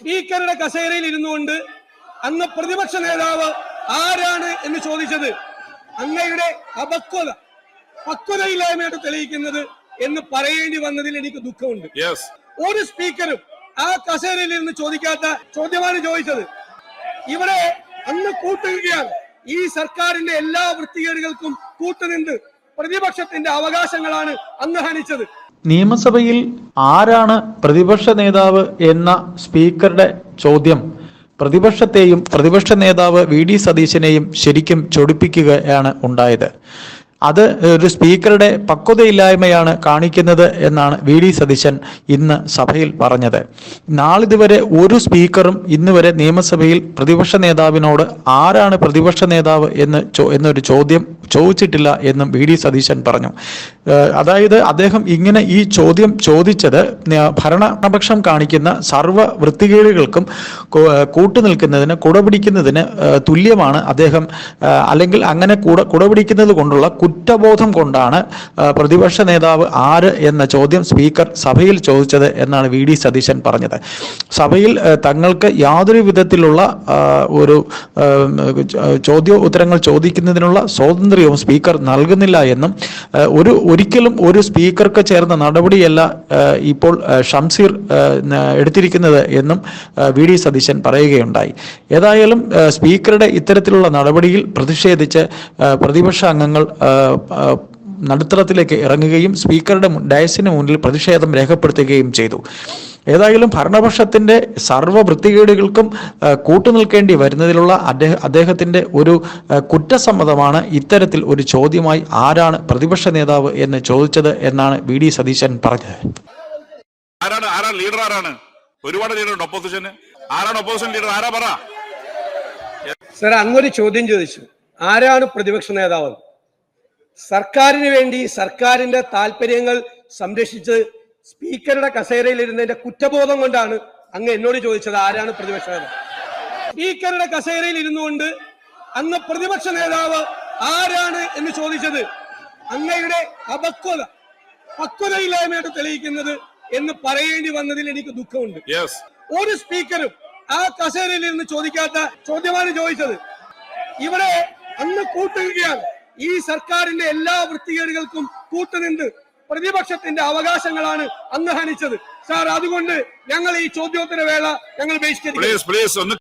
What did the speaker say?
സ്പീക്കറുടെ കസേരയിൽ ഇരുന്നുകൊണ്ട് അന്ന് പ്രതിപക്ഷ നേതാവ് ആരാണ് എന്ന് ചോദിച്ചത് അങ്ങയുടെ പക്വതയില്ലായ്മയായിട്ട് തെളിയിക്കുന്നത് എന്ന് പറയേണ്ടി വന്നതിൽ എനിക്ക് ദുഃഖമുണ്ട്. ഒരു സ്പീക്കറും ആ കസേരയിൽ ഇരുന്ന് ചോദിക്കാത്ത ചോദ്യമാണ് ചോദിച്ചത്. ഇവിടെ അന്ന് കൂട്ടുകയാണ് ഈ സർക്കാരിന്റെ എല്ലാ വൃത്തികേടുകൾക്കും കൂട്ടുനിന്ന് പ്രതിപക്ഷത്തിന്റെ അവകാശങ്ങളാണ് അന്ന് ഹനിച്ചത്. നിയമസഭയിൽ ആരാണ് പ്രതിപക്ഷ നേതാവ് എന്ന സ്പീക്കറുടെ ചോദ്യം പ്രതിപക്ഷത്തെയും പ്രതിപക്ഷ നേതാവ് വി.ഡി. സതീശനെയും ശരിക്കും ചൊടിപ്പിക്കുകയാണ് ഉണ്ടായത്. അത് ഒരു സ്പീക്കറുടെ പക്വതയില്ലായ്മയാണ് കാണിക്കുന്നത് എന്നാണ് വി.ഡി. സതീശൻ ഇന്ന് സഭയിൽ പറഞ്ഞത്. നാളിതുവരെ ഒരു സ്പീക്കറും ഇന്ന് വരെ നിയമസഭയിൽ പ്രതിപക്ഷ നേതാവിനോട് ആരാണ് പ്രതിപക്ഷ നേതാവ് എന്നൊരു ചോദ്യം ചോദിച്ചിട്ടില്ല എന്നും വി.ഡി. സതീശൻ പറഞ്ഞു. അതായത് അദ്ദേഹം ഇങ്ങനെ ഈ ചോദ്യം ചോദിച്ചത് ഭരണപക്ഷം കാണിക്കുന്ന സർവ്വ വൃത്തികേടുകൾക്കും കൂട്ടുനിൽക്കുന്നതിന് കുടപിടിക്കുന്നതിന് തുല്യമാണ് അദ്ദേഹം, അല്ലെങ്കിൽ അങ്ങനെ കുടപിടിക്കുന്നത് കൊണ്ടുള്ള കുറ്റബോധം കൊണ്ടാണ് പ്രതിപക്ഷ നേതാവ് ആര് എന്ന ചോദ്യം സ്പീക്കർ സഭയിൽ ചോദിച്ചത് എന്നാണ് വി.ഡി. സതീശൻ പറഞ്ഞത്. സഭയിൽ തങ്ങൾക്ക് യാതൊരു വിധത്തിലുള്ള ഒരു ചോദ്യോത്തരങ്ങൾ ചോദിക്കുന്നതിനുള്ള സ്വാതന്ത്ര്യവും സ്പീക്കർ നൽകുന്നില്ല എന്നും ഒരിക്കലും ഒരു സ്പീക്കർക്ക് ചേർന്ന നടപടിയല്ല ഇപ്പോൾ ഷംസീർ എടുത്തിരിക്കുന്നത് എന്നും വി.ഡി. സതീശൻ പറയുകയുണ്ടായി. ഏതായാലും സ്പീക്കറുടെ ഇത്തരത്തിലുള്ള നടപടിയിൽ പ്രതിഷേധിച്ച് പ്രതിപക്ഷ അംഗങ്ങൾ നടുത്തളത്തിലേക്ക് ഇറങ്ങുകയും സ്പീക്കറുടെ ഡയസിന് മുന്നിൽ പ്രതിഷേധം രേഖപ്പെടുത്തുകയും ചെയ്തു. ഏതായാലും ഭരണപക്ഷത്തിന്റെ സർവ്വ വൃത്തികേടുകൾക്കും കൂട്ടുനിൽക്കേണ്ടി വരുന്നതിലുള്ള അദ്ദേഹത്തിന്റെ ഒരു കുറ്റസമ്മതമാണ് ഇത്തരത്തിൽ ഒരു ചോദ്യമായി ആരാണ് പ്രതിപക്ഷ നേതാവ് എന്ന് ചോദിച്ചത് എന്നാണ് വി.ഡി. സതീശൻ പറഞ്ഞത്. ഒരുപാട് ലീഡറുണ്ട് ഓപ്പോസിഷന്. ആരാണ് ഓപ്പോസിഷൻ ലീഡർ? ആരാ പറ. സർ, അങ്ങൊരു ചോദ്യം ചോദിച്ചു, ആരാണ് പ്രതിപക്ഷ നേതാവ്? സർക്കാരിന് വേണ്ടി സർക്കാരിന്റെ താല്പര്യങ്ങൾ സംരക്ഷിച്ച് സ്പീക്കറുടെ കസേരയിൽ ഇരുന്നതിന്റെ കുറ്റബോധം കൊണ്ടാണ് അങ്ങ് എന്നോട് ചോദിച്ചത് ആരാണ് പ്രതിപക്ഷ നേതാവ്. സ്പീക്കറുടെ കസേരയിൽ ഇരുന്നുകൊണ്ട് അന്ന് പ്രതിപക്ഷ നേതാവ് ആരാണ് എന്ന് ചോദിച്ചത് അങ്ങയുടെ പക്വതയില്ലായ്മയായിട്ട് തെളിയിക്കുന്നത് എന്ന് പറയേണ്ടി വന്നതിൽ എനിക്ക് ദുഃഖമുണ്ട്. ഒരു സ്പീക്കറും ആ കസേരയിൽ ഇരുന്ന് ചോദിക്കാത്ത ചോദ്യമാണ് ചോദിച്ചത്. ഇവിടെ അന്ന് കൂട്ടുകയാണ് ഈ സർക്കാരിന്റെ എല്ലാ വൃത്തികേടുകൾക്കും കൂട്ടുനിന്ന് പ്രതിപക്ഷത്തിന്റെ അവകാശങ്ങളാണ് അന്ന് ഹനിച്ചത്. സാർ, അതുകൊണ്ട് ഞങ്ങൾ ഈ ചോദ്യോത്തര വേള ഞങ്ങൾ ബഹിഷ്കരിക്കും.